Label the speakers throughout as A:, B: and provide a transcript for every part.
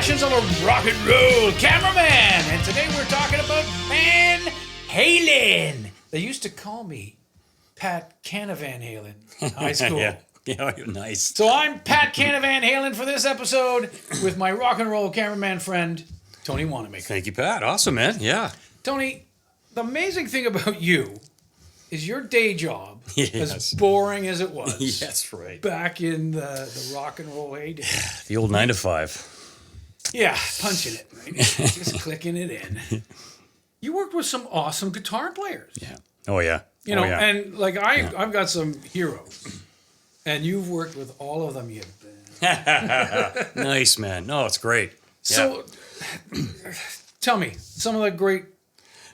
A: passions of a rock and roll cameraman. And today we're talking about Van Halen. They used to call me Pat Canavan Halen in high school.
B: Yeah, nice.
A: So I'm Pat Canavan Halen for this episode with my rock and roll cameraman friend, Tony Wanamaker.
B: Thank you, Pat. Awesome, man. Yeah.
A: Tony, the amazing thing about you is your day job,
B: Yes.
A: as boring as it was.
B: That's right.
A: Back in the rock and roll heyday.
B: The old 9 to 5.
A: Yeah, punching it, right? Just clicking it in. You worked with some awesome guitar players.
B: Yeah. Oh, yeah.
A: You know,
B: yeah.
A: and like I've got some heroes, and you've worked with all of them.
B: Nice, man. No, it's great.
A: So, tell me some of the great.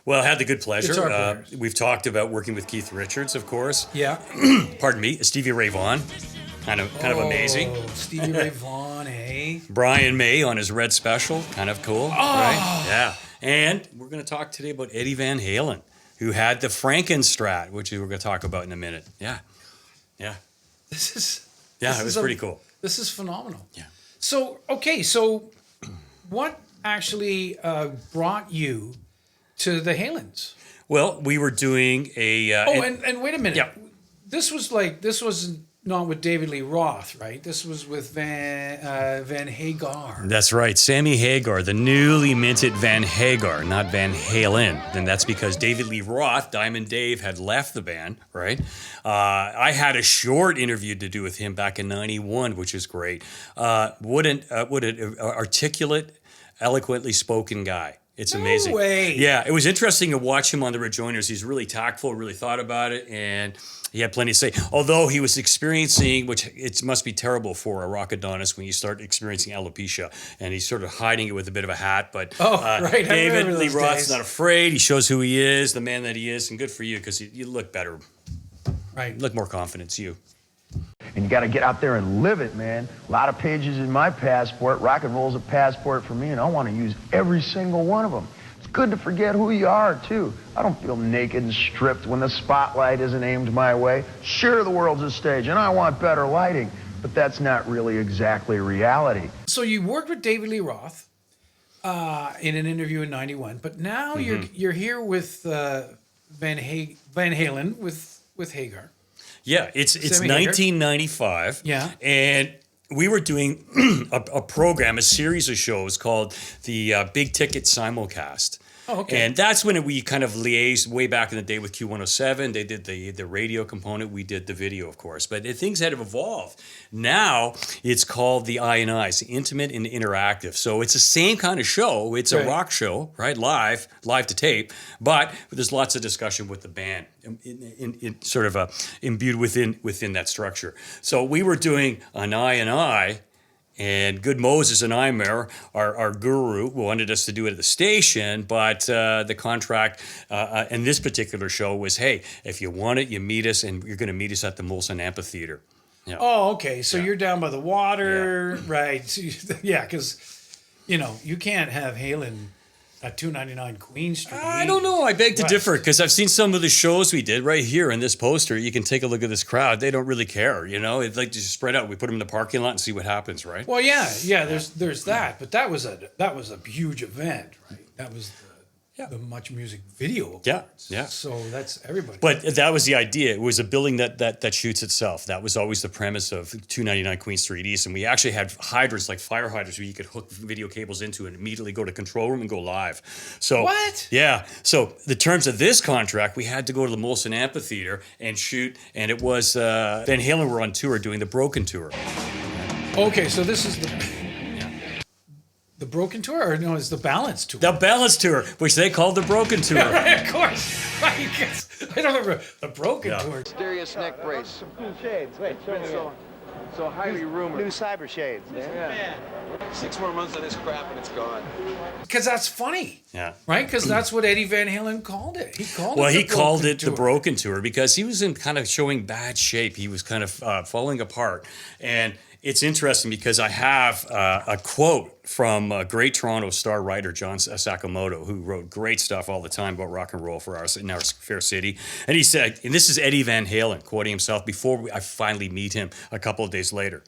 B: Well, I had the good pleasure.
A: Guitar players.
B: We've talked about working with Keith Richards, of course.
A: Yeah.
B: Pardon me, Stevie Ray Vaughan. Kind of amazing.
A: Stevie Ray Vaughan, eh?
B: Brian May on his Red Special. Kind of cool. Right? Yeah. And we're going to talk today about Eddie Van Halen, who had the Frankenstrat, which we're going to talk about in a minute. Yeah. Yeah. It was pretty cool.
A: This is phenomenal.
B: Yeah.
A: So, what actually brought you to the Halens?
B: Well, we were doing a...
A: and wait a minute.
B: Yeah.
A: This was not with David Lee Roth, right? This was with Van Hagar.
B: That's right. Sammy Hagar, the newly minted Van Hagar, not Van Halen. And that's because David Lee Roth, Diamond Dave, had left the band, right? I had a short interview to do with him back in 91, which is great. What an articulate, eloquently spoken guy. It's amazing.
A: No way.
B: Yeah, it was interesting to watch him on the Rejoiners. He's really tactful, really thought about it, and he had plenty to say. Although he was experiencing, which it must be terrible for a rock adonis when you start experiencing alopecia, and he's sort of hiding it with a bit of a hat. But
A: right.
B: David Lee Roth's not afraid. He shows who he is, the man that he is, and good for you because you look better.
A: Right.
B: You look more confident. It's you.
C: And you got to get out there and live it, man. A lot of pages in my passport. Rock and roll's a passport for me, and I want to use every single one of them. It's good to forget who you are, too. I don't feel naked and stripped when the spotlight isn't aimed my way. Sure, the world's a stage, and I want better lighting, but that's not really exactly reality.
A: So you worked with David Lee Roth in an interview in 91, but now you're here with Van Halen with Hagar.
B: Yeah, it's
A: Sammy Hagar.
B: 1995.
A: Yeah.
B: And we were doing a program, a series of shows called the Big Ticket Simulcast.
A: Oh, okay.
B: And that's when we kind of liaised way back in the day with Q107. They did the radio component. We did the video, of course. But things had evolved. Now it's called the I&I's, Intimate and Interactive. So it's the same kind of show. It's a rock show, right? Live to tape. But there's lots of discussion with the band, in sort of imbued within that structure. So we were doing an I&I. And Good Moses and Imer, our guru, wanted us to do it at the station, but the contract in this particular show was, hey, if you want it, you meet us, and you're going to meet us at the Molson Amphitheater. Yeah.
A: Oh, okay. So you're down by the water, right? Yeah, because, you can't have Halen at 299 Queen Street.
B: I don't know. I beg to differ because I've seen some of the shows we did right here in this poster. You can take a look at this crowd. They don't really care, It's like just spread out. We put them in the parking lot and see what happens, right?
A: Well, yeah. There's that, but that was a huge event, right? That was the Much Music Video Awards.
B: Yeah.
A: So that's everybody.
B: But that was the idea. It was a building that shoots itself. That was always the premise of 299 Queen Street East. And we actually had hydrants, like fire hydrants, where you could hook video cables into and immediately go to control room and go live. So
A: what?
B: Yeah. So the terms of this contract, we had to go to the Molson Amphitheater and shoot. And it was Van Halen were on tour doing the Broken Tour.
A: Okay, so this is the Broken Tour, or no, it's the Balance Tour.
B: The Balance Tour, which they called the Broken Tour.
A: Of course. Right, I don't remember the Broken Tour.
D: Mysterious neck brace.
C: Some cool shades. Wait, show me.
D: So highly rumored.
C: New cyber shades.
D: Yeah. 6 more months of this crap and it's gone.
A: Because that's funny.
B: Yeah.
A: Right? Because that's what Eddie Van Halen called it. He called it
B: the Broken Tour because he was in kind of showing bad shape. He was kind of falling apart. And it's interesting because I have a quote from a great Toronto Star writer, John Sakamoto, who wrote great stuff all the time about rock and roll for in our fair city. And he said, and this is Eddie Van Halen quoting himself before I finally meet him a couple of days later.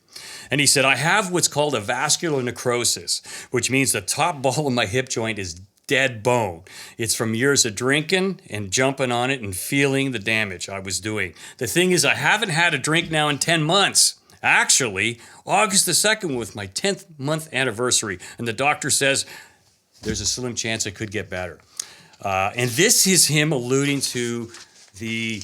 B: And he said, I have what's called a vascular necrosis, which means the top ball of my hip joint is dead bone. It's from years of drinking and jumping on it and feeling the damage I was doing. The thing is, I haven't had a drink now in 10 months. Actually, August the 2nd was my 10th month anniversary, and the doctor says there's a slim chance it could get better. And this is him alluding to the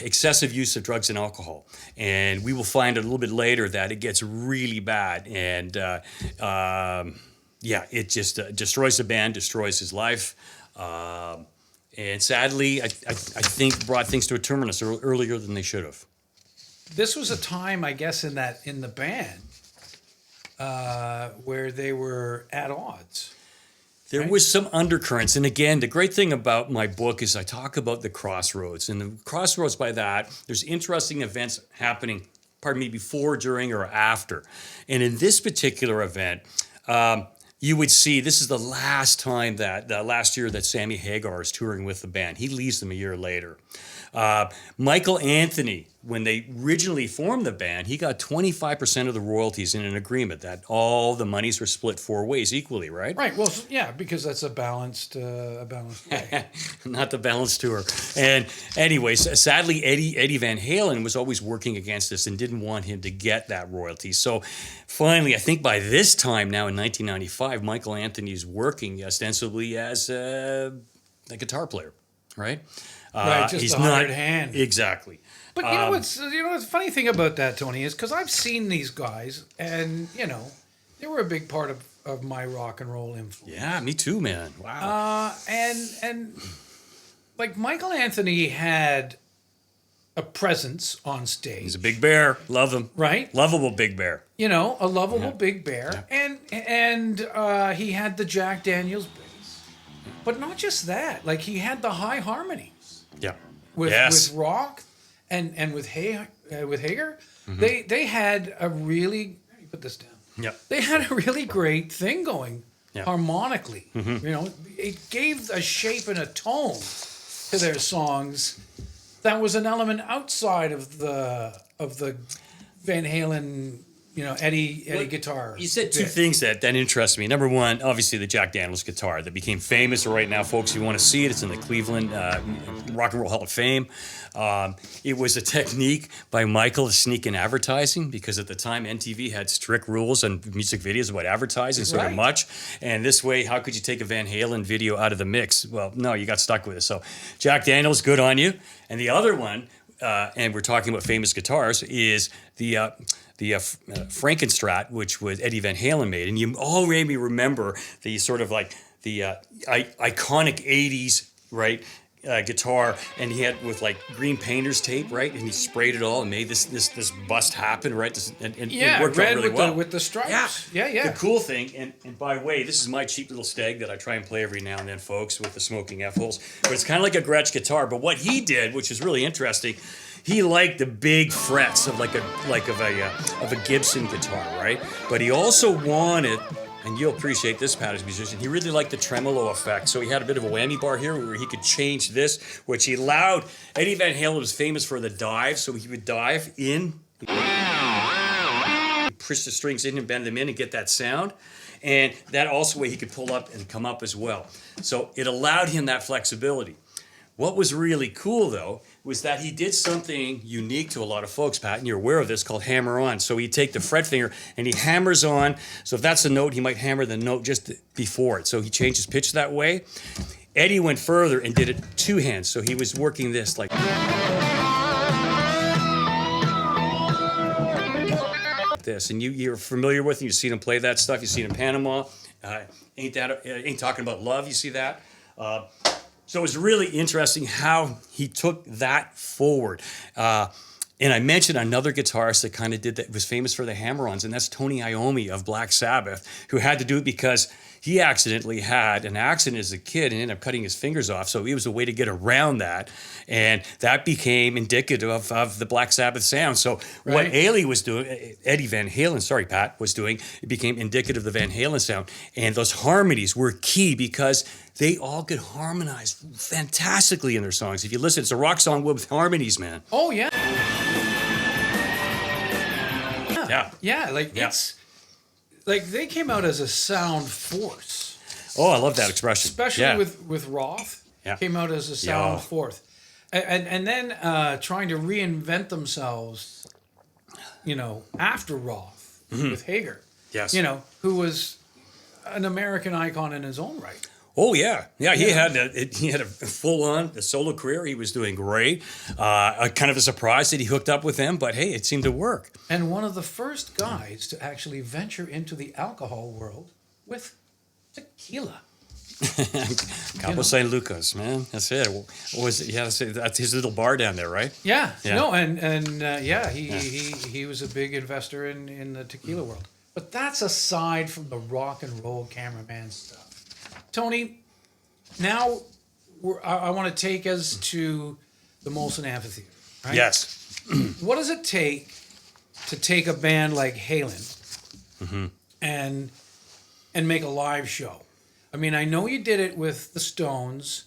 B: excessive use of drugs and alcohol. And we will find a little bit later that it gets really bad. And it just destroys the band, destroys his life. And sadly, I think brought things to a terminus earlier than they should have.
A: This was a time, I guess, in the band where they were at odds.
B: There was some undercurrents. And again, the great thing about my book is I talk about the crossroads. And the crossroads by that, there's interesting events happening, before, during, or after. And in this particular event, you would see this is the last time last year that Sammy Hagar is touring with the band. He leaves them a year later. Michael Anthony, when they originally formed the band, he got 25% of the royalties in an agreement that all the monies were split 4 ways equally, right?
A: Right. Well, yeah, because that's a balanced way.
B: Not the balanced tour. And anyways, sadly, Eddie Van Halen was always working against this and didn't want him to get that royalty. So finally, I think by this time now in 1995, Michael Anthony's working ostensibly as a guitar player, right?
A: Right, just
B: he's
A: a hired hand.
B: Exactly.
A: But you know what's the funny thing about that, Tony, is because I've seen these guys, and they were a big part of my rock and roll influence.
B: Yeah, me too, man. Wow.
A: And like Michael Anthony had a presence on stage.
B: He's a big bear. Love him.
A: Right.
B: Lovable big bear.
A: A lovable big bear, and he had the Jack Daniels bass, but not just that. Like he had the high harmony.
B: Yeah.
A: With rock and with Hagar,
B: Mm-hmm.
A: they had a really put this down.
B: Yeah.
A: They had a really great thing going harmonically.
B: Mm-hmm.
A: It gave a shape and a tone to their songs that was an element outside of the Van Halen, Eddie guitar.
B: You said two things that interest me. Number one, obviously the Jack Daniels guitar that became famous right now, folks. If you want to see it, it's in the Cleveland Rock and Roll Hall of Fame. It was a technique by Michael to sneak in advertising because at the time NTV had strict rules on music videos about advertising so much. And this way, how could you take a Van Halen video out of the mix? Well, no, you got stuck with it. So Jack Daniels, good on you. And the other one, and we're talking about famous guitars, is the Frankenstrat, which was Eddie Van Halen made. And you all maybe remember the sort of like the iconic 80s, right, guitar, and he had with like green painter's tape, right, and he sprayed it all and made this bust happen, right, and it worked out really well.
A: With the stripes. Yeah.
B: The cool thing, and by the way, this is my cheap little Steg that I try and play every now and then, folks, with the smoking F-holes, but it's kind of like a Gretsch guitar, but what he did, which is really interesting, he liked the big frets of a Gibson guitar, right? But he also wanted, and you'll appreciate this, Pat, as a musician, he really liked the tremolo effect. So he had a bit of a whammy bar here where he could change this, which he allowed. Eddie Van Halen was famous for the dive, so he would dive in, push the strings in and bend them in and get that sound. And that also way he could pull up and come up as well. So it allowed him that flexibility. What was really cool, though, was that he did something unique to a lot of folks, Pat, and you're aware of this, called hammer on. So he'd take the fret finger and he hammers on. So if that's a note, he might hammer the note just before it. So he changed his pitch that way. Eddie went further and did it two hands. So he was working this like this. And you're familiar with him. You've seen him play that stuff. You've seen him in Panama. Ain't talking about love. You see that? So it was really interesting how he took that forward. And I mentioned another guitarist that kind of did that, was famous for the hammer-ons, and that's Tony Iommi of Black Sabbath, who had to do it because he accidentally had an accident as a kid and ended up cutting his fingers off. So it was a way to get around that. And that became indicative of the Black Sabbath sound. So what Eddie was doing, Eddie Van Halen, sorry, Pat, was doing, it became indicative of the Van Halen sound. And those harmonies were key because they all could harmonize fantastically in their songs. If you listen, it's a rock song with harmonies, man.
A: Oh, yeah.
B: Yeah.
A: It's like they came out as a sound force.
B: Oh, I love that expression.
A: Especially with Roth.
B: Yeah.
A: Came out as a sound force. And then trying to reinvent themselves, after Roth with Hagar.
B: Yes.
A: Who was an American icon in his own right.
B: Oh yeah. He had a full-on solo career. He was doing great. Kind of a surprise that he hooked up with them, but hey, it seemed to work.
A: And one of the first guys to actually venture into the alcohol world with tequila.
B: Cabo San Lucas, man. That's it. What was it? Yeah, that's his little bar down there, right?
A: Yeah. No, he was a big investor in the tequila world. But that's aside from the rock and roll cameraman stuff. Tony, now I want to take us to the Molson Amphitheater, right?
B: Yes.
A: What does it take to take a band like Halen and make a live show? I mean, I know you did it with the Stones,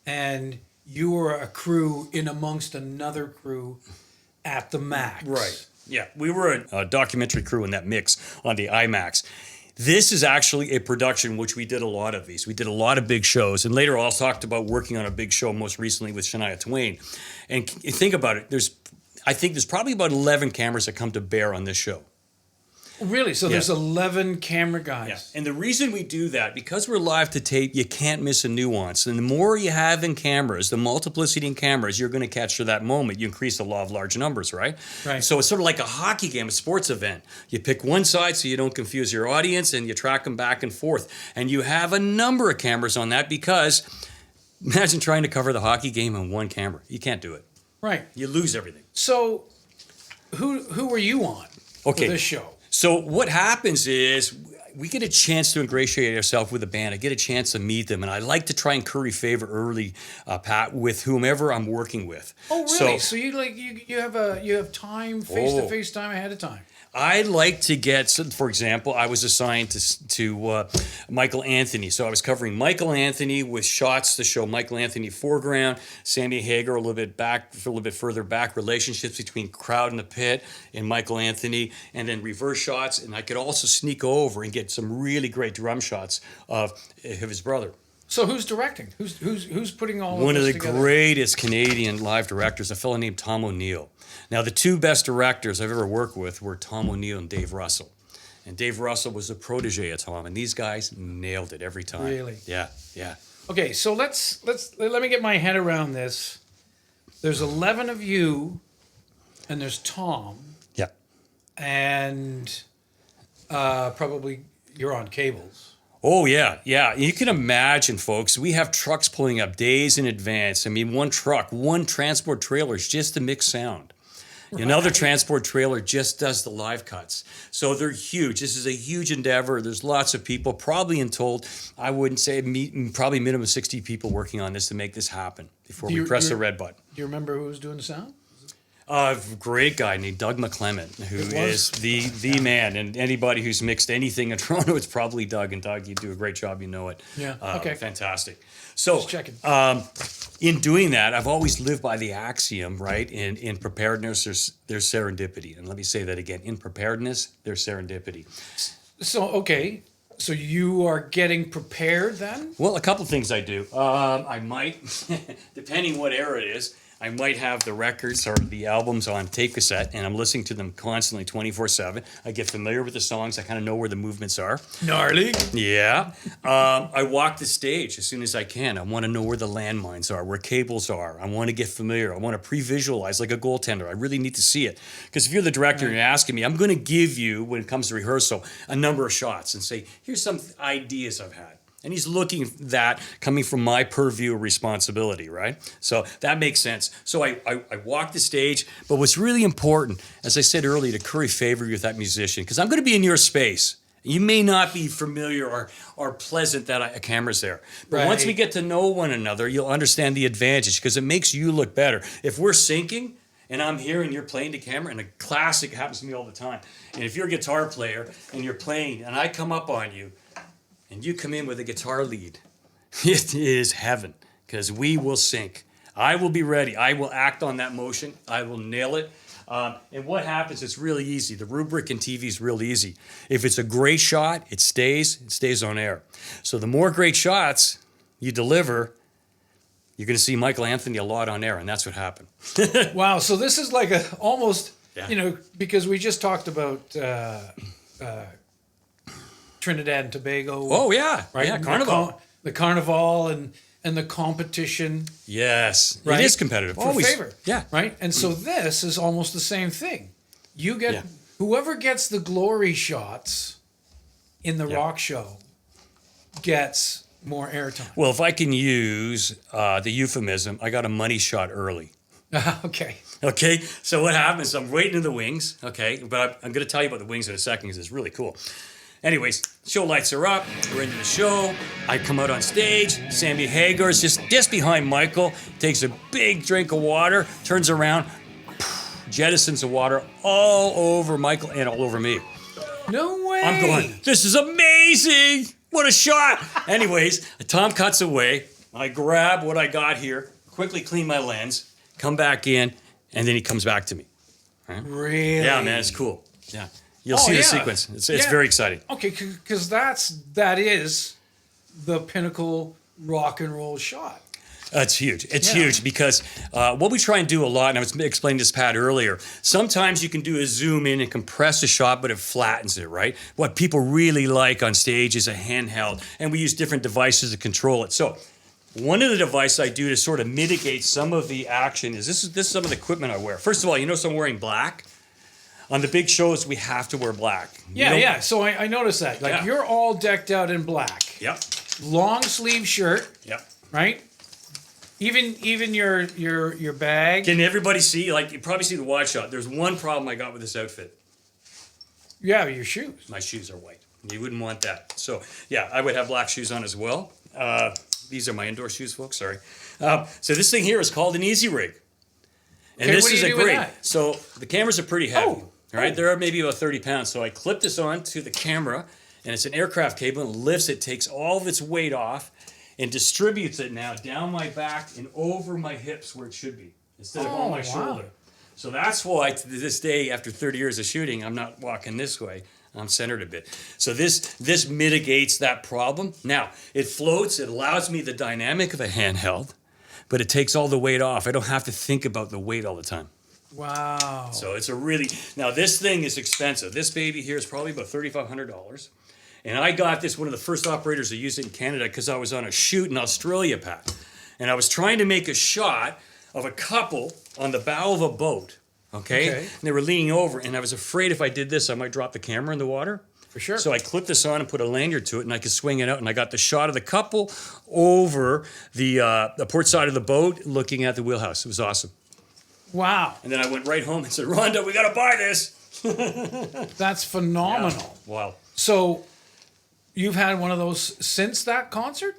A: and you were a crew in amongst another crew at the Max.
B: Right. Yeah, we were a documentary crew in that mix on the IMAX. This is actually a production which we did a lot of these. We did a lot of big shows. And later I'll talk about working on a big show most recently with Shania Twain. And think about it. I think there's probably about 11 cameras that come to bear on this show.
A: Really? So there's 11 camera guys.
B: Yeah. And the reason we do that, because we're live to tape, you can't miss a nuance. And the more you have in cameras, the multiplicity in cameras, you're going to capture that moment. You increase the law of large numbers, right?
A: Right.
B: So it's sort of like a hockey game, a sports event. You pick one side so you don't confuse your audience, and you track them back and forth. And you have a number of cameras on that because imagine trying to cover the hockey game on one camera. You can't do it.
A: Right.
B: You lose everything.
A: So who were you on for this show?
B: So what happens is we get a chance to ingratiate ourselves with the band. I get a chance to meet them, and I like to try and curry favor early, Pat, with whomever I'm working with.
A: Oh, really? So you have time, face-to-face time ahead of time.
B: I like to get, for example, I was assigned to Michael Anthony. So I was covering Michael Anthony with shots to show Michael Anthony foreground, Sammy Hagar a little bit further back, relationships between crowd and the pit and Michael Anthony, and then reverse shots. And I could also sneak over and get some really great drum shots of his brother.
A: So who's directing? Who's putting all
B: One
A: of
B: of
A: this
B: the
A: together?
B: greatest Canadian live directors, a fellow named Tom O'Neill. Now, the two best directors I've ever worked with were Tom O'Neill and Dave Russell. And Dave Russell was a protege of Tom, and these guys nailed it every time.
A: Really?
B: Yeah.
A: Okay, so let me get my head around this. There's 11 of you, and there's Tom,
B: Yeah.
A: and probably you're on cables.
B: Oh, yeah. You can imagine, folks, we have trucks pulling up days in advance. I mean, one transport trailer is just to mix sound. Another transport trailer just does the live cuts. So they're huge. This is a huge endeavor. There's lots of people, probably in total, I wouldn't say, probably minimum 60 people working on this to make this happen before we press the red button.
A: Do you remember who was doing the sound?
B: A great guy named Doug McClement, who is the man. And anybody who's mixed anything in Toronto, it's probably Doug. And Doug, you do a great job. You know it.
A: Yeah. Okay.
B: Fantastic. So,
A: Just checking.
B: In doing that, I've always lived by the axiom, right? In preparedness, there's serendipity. And let me say that again. In preparedness, there's serendipity.
A: So you are getting prepared then?
B: Well, a couple things I do. I might, depending what era it is, I might have the records or the albums on tape cassette, and I'm listening to them constantly 24/7. I get familiar with the songs. I kind of know where the movements are.
A: Gnarly.
B: Yeah. I walk the stage as soon as I can. I want to know where the landmines are, where cables are. I want to get familiar. I want to pre-visualize like a goaltender. I really need to see it. Because if you're the director and you're asking me, I'm going to give you, when it comes to rehearsal, a number of shots and say, here's some ideas I've had. And he's looking at that coming from my purview of responsibility, right? So that makes sense. So I walk the stage, but what's really important, as I said earlier, to curry favor with that musician, because I'm going to be in your space. You may not be familiar or pleasant that a camera's there. But once we
A: Right.
B: get to know one another, you'll understand the advantage because it makes you look better. If we're syncing and I'm here and you're playing the camera, and a classic happens to me all the time. And if you're a guitar player and you're playing and I come up on you and you come in with a guitar lead, it is heaven because we will sync. I will be ready. I will act on that motion. I will nail it. And what happens, it's really easy. The rubric in TV is real easy. If it's a great shot, it stays on air. So the more great shots you deliver, you're going to see Michael Anthony a lot on air, and that's what happened.
A: Wow. So this is like a almost,
B: Yeah.
A: because we just talked about Trinidad and Tobago.
B: Oh, yeah.
A: right.
B: Yeah,
A: And
B: Carnival.
A: The carnival and the competition.
B: Yes.
A: Right?
B: It is competitive.
A: For
B: Always.
A: favor.
B: Yeah.
A: Right. And so this is almost the same thing. You get
B: Yeah.
A: whoever gets the glory shots in the rock show gets more airtime.
B: Well, if I can use the euphemism, I got a money shot early.
A: Okay.
B: Okay, so what happens? I'm waiting in the wings, okay, but I'm going to tell you about the wings in a second because it's really cool. Anyways, show lights are up. We're into the show. I come out on stage. Sammy Hagar is just behind Michael, takes a big drink of water, turns around, jettisons the water all over Michael and all over me.
A: No way.
B: I'm going, this is amazing. What a shot. Anyways, Tom cuts away. I grab what I got here, quickly clean my lens, come back in, and then he comes back to me.
A: Really?
B: Yeah, man, it's cool. Yeah. You'll see the
A: yeah.
B: sequence. It's
A: Yeah.
B: very exciting.
A: Okay, because that is the pinnacle rock and roll shot.
B: It's huge. It's
A: Yeah.
B: huge because what we try and do a lot, and I was explaining this to Pat earlier, sometimes you can do a zoom in and compress a shot, but it flattens it, right? What people really like on stage is a handheld, and we use different devices to control it. So one of the devices I do to sort of mitigate some of the action is this is some of the equipment I wear. First of all, you notice I'm wearing black. On the big shows, we have to wear black. You
A: Yeah,
B: don't-
A: yeah. So I noticed that. Like
B: Yeah.
A: you're all decked out in black.
B: Yep.
A: Long sleeve shirt,
B: Yep.
A: right? Even your bag.
B: Can everybody see? Like, you probably see the wide shot. There's one problem I got with this outfit.
A: Yeah, your shoes.
B: My shoes are white. You wouldn't want that. So, yeah, I would have black shoes on as well. These are my indoor shoes, folks. Sorry. So this thing here is called an Easy Rig. And
A: Okay,
B: this
A: what do
B: is
A: you
B: a
A: do with
B: great.
A: that?
B: So the cameras are pretty heavy.
A: Oh.
B: Right? They're maybe about 30 pounds. So I clip this on to the camera, and it's an aircraft cable, and lifts it, takes all of its weight off, and distributes it now down my back and over my hips where it should be, instead of on my
A: wow.
B: shoulder. So that's why to this day, after 30 years of shooting, I'm not walking this way. I'm centered a bit. So this mitigates that problem. Now, it floats. It allows me the dynamic of a handheld, but it takes all the weight off. I don't have to think about the weight all the time.
A: Wow.
B: So it's a really, now this thing is expensive. This baby here is probably about $3,500. And I got this, one of the first operators that used it in Canada because I was on a shoot in Australia, Pat. And I was trying to make a shot of a couple on the bow of a boat, okay?
A: Okay.
B: And they were leaning over, and I was afraid if I did this, I might drop the camera in the water.
A: For sure.
B: So I clipped this on and put a lanyard to it, and I could swing it out, and I got the shot of the couple over the port side of the boat looking at the wheelhouse. It was awesome.
A: Wow.
B: And then I went right home and said, Rhonda, we got to buy this.
A: That's phenomenal.
B: Wow.
A: So you've had one of those since that concert?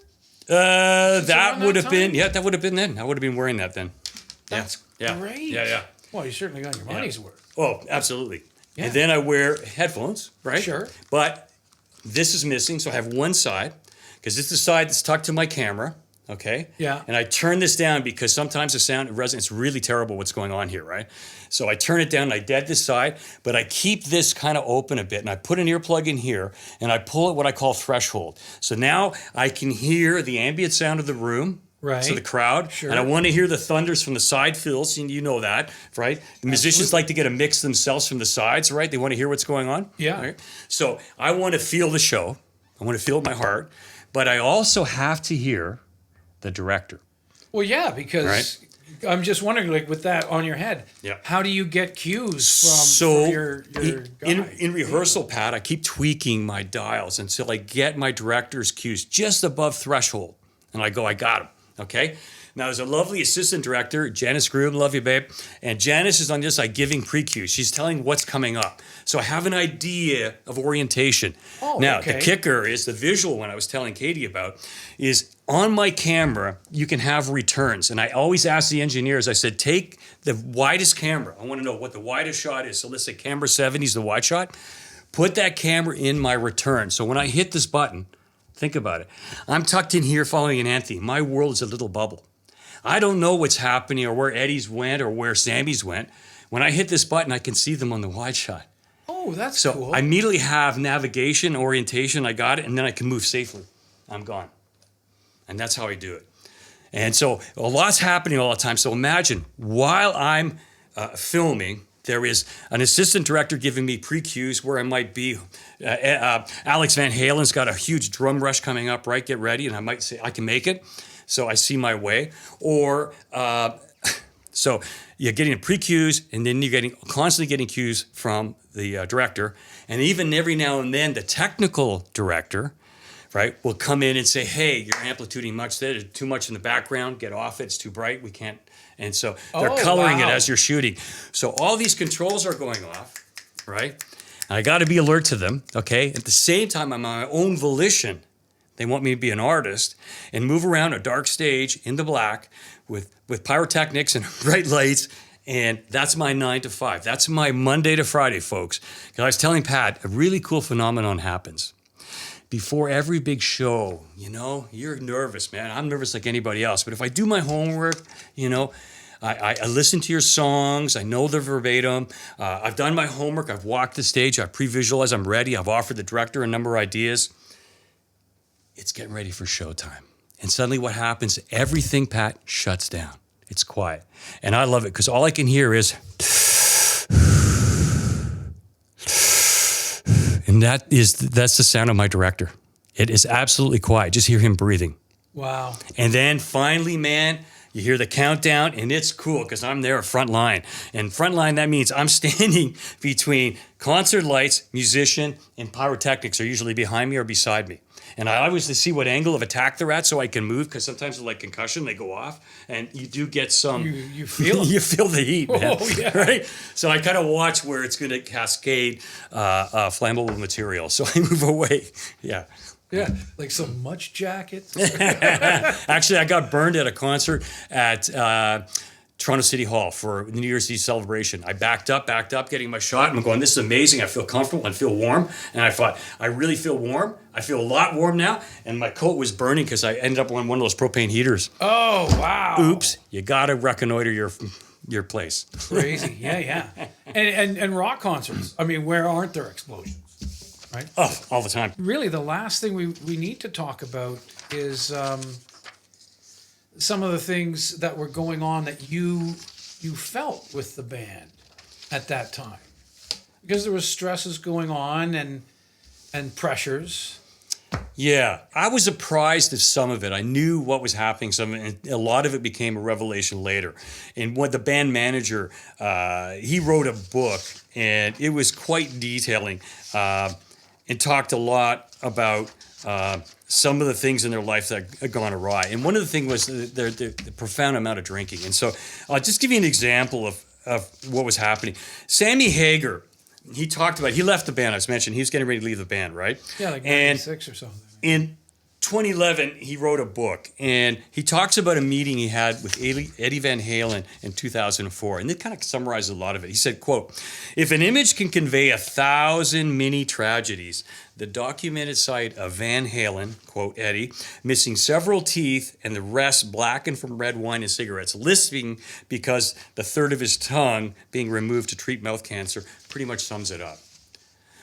B: That
A: around
B: would
A: that
B: have been,
A: time?
B: yeah, that would have been then. I would have been wearing that then.
A: That's
B: Yeah.
A: great.
B: Yeah.
A: Well, you certainly got your money's worth.
B: Oh, absolutely.
A: Yeah.
B: And then I wear headphones, right?
A: Sure.
B: But this is missing, so I have one side, because this is the side that's tucked to my camera, okay?
A: Yeah.
B: And I turn this down because sometimes the sound resonates. It's really terrible what's going on here, right? So I turn it down and I dead this side, but I keep this kind of open a bit, and I put an earplug in here, and I pull it what I call threshold. So now I can hear the ambient sound of the room.
A: Right.
B: So the crowd,
A: Sure.
B: and I want to hear the thunders from the side fills, and you know that, right? The musicians like to get a mix themselves from the sides, right? They want to hear what's going on.
A: Yeah.
B: Right? So I want to feel the show. I want to feel it in my heart, but I also have to hear the director.
A: Well, yeah, because
B: Right.
A: I'm just wondering, like with that on your head,
B: Yeah.
A: how do you get cues
B: So
A: from your guy?
B: in rehearsal, Pat, I keep tweaking my dials until I get my director's cues just above threshold, and I go, I got him. Okay. Now, there's a lovely assistant director, Janice Groom, love you, babe. And Janice is on this side giving pre-cues. She's telling what's coming up. So I have an idea of orientation.
A: Oh,
B: now,
A: okay.
B: the kicker is the visual one I was telling Katie about is on my camera, you can have returns. And I always ask the engineers, I said, take the widest camera. I want to know what the widest shot is. So let's say camera 70 is the wide shot. Put that camera in my return. So when I hit this button, think about it. I'm tucked in here following an anthem. My world is a little bubble. I don't know what's happening or where Eddie's went or where Sammy's went. When I hit this button, I can see them on the wide shot.
A: Oh, that's
B: So
A: cool.
B: I immediately have navigation, orientation, I got it, and then I can move safely. I'm gone. And that's how I do it. And so a lot's happening all the time. So imagine, while I'm filming, there is an assistant director giving me pre-cues where I might be. Alex Van Halen's got a huge drum rush coming up, right? Get ready. And I might say, I can make it. So I see my way. Or, so you're getting pre-cues, and then you're constantly getting cues from the director. And even every now and then, the technical director, right, will come in and say, hey, you're amplituding much there. There's too much in the background. Get off it. It's too bright. We can't. And so they're coloring it as you're shooting. So all these controls are going off, right? And I got to be alert to them, okay? At the same time, I'm on my own volition. They want me to be an artist and move around a dark stage in the black with pyrotechnics and bright lights. And that's my 9 to 5. That's my Monday to Friday, folks. Because I was telling Pat, a really cool phenomenon happens. Before every big show, you're nervous, man. I'm nervous like anybody else. But if I do my homework, I listen to your songs. I know the verbatim. I've done my homework. I've walked the stage. I've pre-visualized. I'm ready. I've offered the director a number of ideas. It's getting ready for showtime. And suddenly what happens, everything, Pat, shuts down. It's quiet. And I love it because all I can hear is, and that's the sound of my director. It is absolutely quiet. Just hear him breathing.
A: Wow.
B: And then finally, man, you hear the countdown, and it's cool because I'm there at front line. And front line, that means I'm standing between concert lights, musician, and pyrotechnics are usually behind me or beside me. And I always see what angle of attack they're at so I can move because sometimes with like concussion, they go off and you do get some...
A: You feel it.
B: You feel the heat, man.
A: Oh, yeah.
B: Right? So I kind of watch where it's going to cascade flammable material. So I move away. Yeah.
A: Yeah, like some much jackets.
B: Actually, I got burned at a concert at Toronto City Hall for the New Year's Eve celebration. I backed up, getting my shot. And I'm going, this is amazing. I feel comfortable. I feel warm. And I thought, I really feel warm. I feel a lot warm now. And my coat was burning because I ended up on one of those propane heaters.
A: Oh, wow.
B: Oops. You got to reconnoiter your place.
A: Crazy. Yeah. And rock concerts. I mean, where aren't there explosions? Right?
B: Oh, all the time.
A: Really, the last thing we need to talk about is some of the things that were going on that you felt with the band at that time, because there was stresses going on and pressures.
B: Yeah, I was apprised of some of it. I knew what was happening. And a lot of it became a revelation later. And what the band manager, he wrote a book, and it was quite detailing. And talked a lot about some of the things in their life that had gone awry. And one of the things was the profound amount of drinking. And so I'll just give you an example of what was happening. Sammy Hagar, he talked about, he left the band, as mentioned. He was getting ready to leave the band, right?
A: Yeah, like 96 or something.
B: In 2011, he wrote a book, and he talks about a meeting he had with Eddie Van Halen in 2004, and it kind of summarizes a lot of it. He said, quote, if an image can convey 1,000 mini tragedies, the documented sight of Van Halen, quote, Eddie, missing several teeth and the rest blackened from red wine and cigarettes, lisping because the third of his tongue being removed to treat mouth cancer, pretty much sums it up.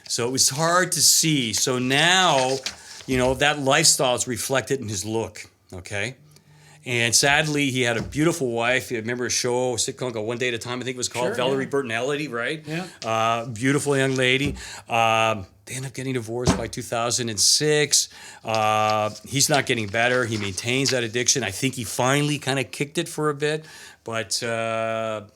B: So it was hard to see. So now... that lifestyle is reflected in his look, okay? And sadly, he had a beautiful wife. You remember a show, a sitcom called One Day at a Time, I think it was called,
A: Sure,
B: Valerie
A: yeah.
B: Bertinelli, right?
A: Yeah.
B: Beautiful young lady. They end up getting divorced by 2006. He's not getting better. He maintains that addiction. I think he finally kind of kicked it for a bit. But, that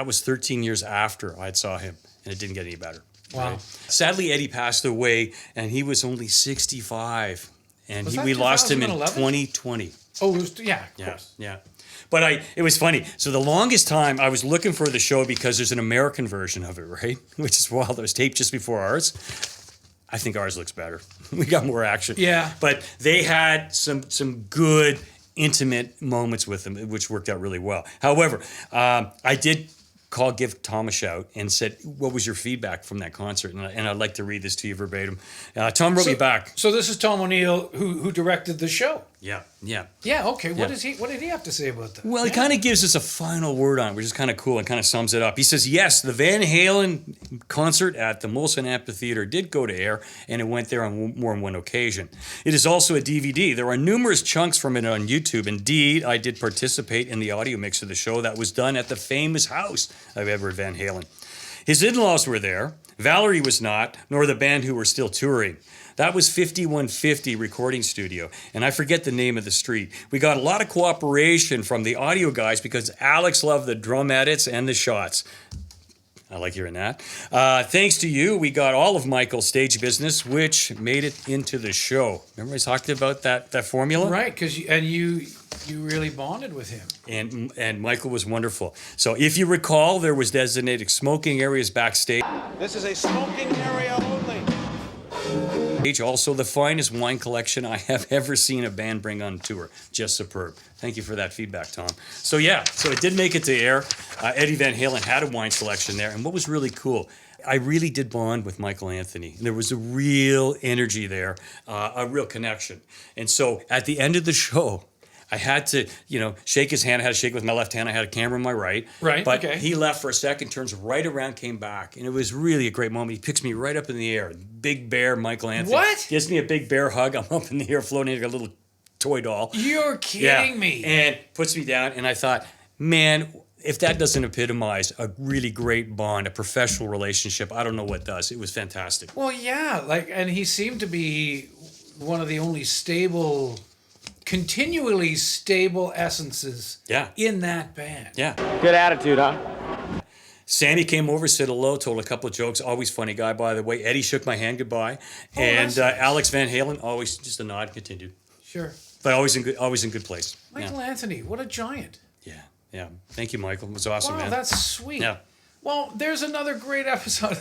B: was 13 years after I saw him, and it didn't get any better.
A: Wow.
B: Right? Sadly, Eddie passed away, and he was only 65. And
A: Was that
B: we lost him in
A: 2011?
B: 2020.
A: Oh, yeah, of
B: Yeah,
A: course.
B: yeah. But it was funny. So the longest time I was looking for the show because there's an American version of it, right? Which is wild. It was taped just before ours. I think ours looks better. We got more action.
A: Yeah.
B: But they had some good intimate moments with them, which worked out really well. However, I did give Tom a shout and said, what was your feedback from that concert? And I'd like to read this to you verbatim. Tom wrote me back.
A: So this is Tom O'Neill who directed the show.
B: Yeah, yeah.
A: Yeah, okay. What
B: Yeah.
A: did he have to say about that?
B: Well, he kind of gives us a final word on it, which is kind of cool and kind of sums it up. He says, yes, the Van Halen concert at the Molson Amphitheater did go to air, and it went there on more than one occasion. It is also a DVD. There are numerous chunks from it on YouTube. Indeed, I did participate in the audio mix of the show that was done at the famous house of Edward Van Halen. His in-laws were there. Valerie was not, nor the band who were still touring. That was 5150 Recording Studio, and I forget the name of the street. We got a lot of cooperation from the audio guys because Alex loved the drum edits and the shots. I like hearing that. Thanks to you, we got all of Michael's stage business, which made it into the show. Remember I talked about that formula?
A: Right, because you really bonded with him.
B: And Michael was wonderful. So if you recall, there was designated smoking areas backstage.
D: This is a smoking area only.
B: Also, the finest wine collection I have ever seen a band bring on tour. Just superb. Thank you for that feedback, Tom. So yeah, so it did make it to air. Eddie Van Halen had a wine selection there. And what was really cool, I really did bond with Michael Anthony. There was a real energy there, a real connection. And so at the end of the show, I had to, shake his hand. I had to shake with my left hand. I had a camera in my right.
A: Right,
B: But
A: okay.
B: he left for a second, turns right around, came back. And it was really a great moment. He picks me right up in the air. Big bear, Michael Anthony.
A: What?
B: Gives me a big bear hug. I'm up in the air floating like a little toy doll.
A: You're kidding me.
B: And puts me down. And I thought, man, if that doesn't epitomize a really great bond, a professional relationship, I don't know what does. It was fantastic.
A: Well, yeah, and he seemed to be one of the only continually stable essences in that band.
B: Yeah.
D: Good attitude, huh?
B: Sammy came over, said hello, told a couple of jokes. Always funny guy, by the way. Eddie shook my hand goodbye. And
A: that's nice.
B: Alex Van Halen, always just a nod, continued.
A: Sure.
B: But always in good place.
A: Michael Anthony, what a giant.
B: Yeah. Thank you, Michael. It was awesome,
A: Wow,
B: man.
A: that's sweet.
B: Yeah.
A: Well, there's another great episode.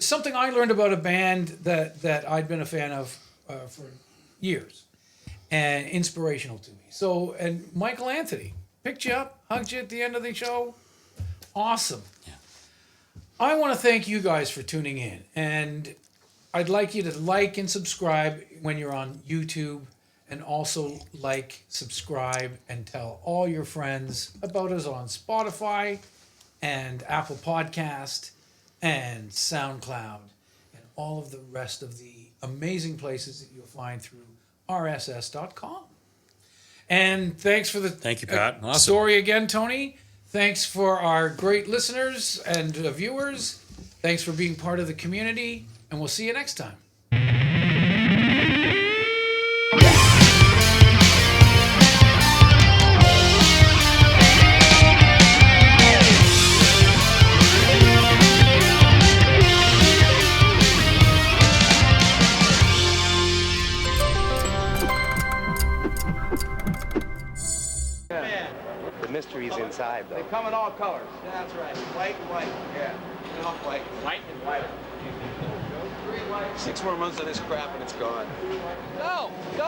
A: Something I learned about a band that I'd been a fan of for years. And inspirational to me. So, and Michael Anthony picked you up, hugged you at the end of the show. Awesome.
B: Yeah.
A: I want to thank you guys for tuning in. And I'd like you to like and subscribe when you're on YouTube. And also like, subscribe, and tell all your friends about us on Spotify and Apple Podcast and SoundCloud and all of the rest of the amazing places that you'll find through rss.com. And thanks for the
B: Thank you, Pat. Awesome.
A: story again, Tony. Thanks for our great listeners and viewers. Thanks for being part of the community, and we'll see you next time.
E: Mysteries inside, though.
D: They come in all colors. That's right. White and white. Yeah. And off white. White and white. 6 more months of this crap and it's gone. Go! Go!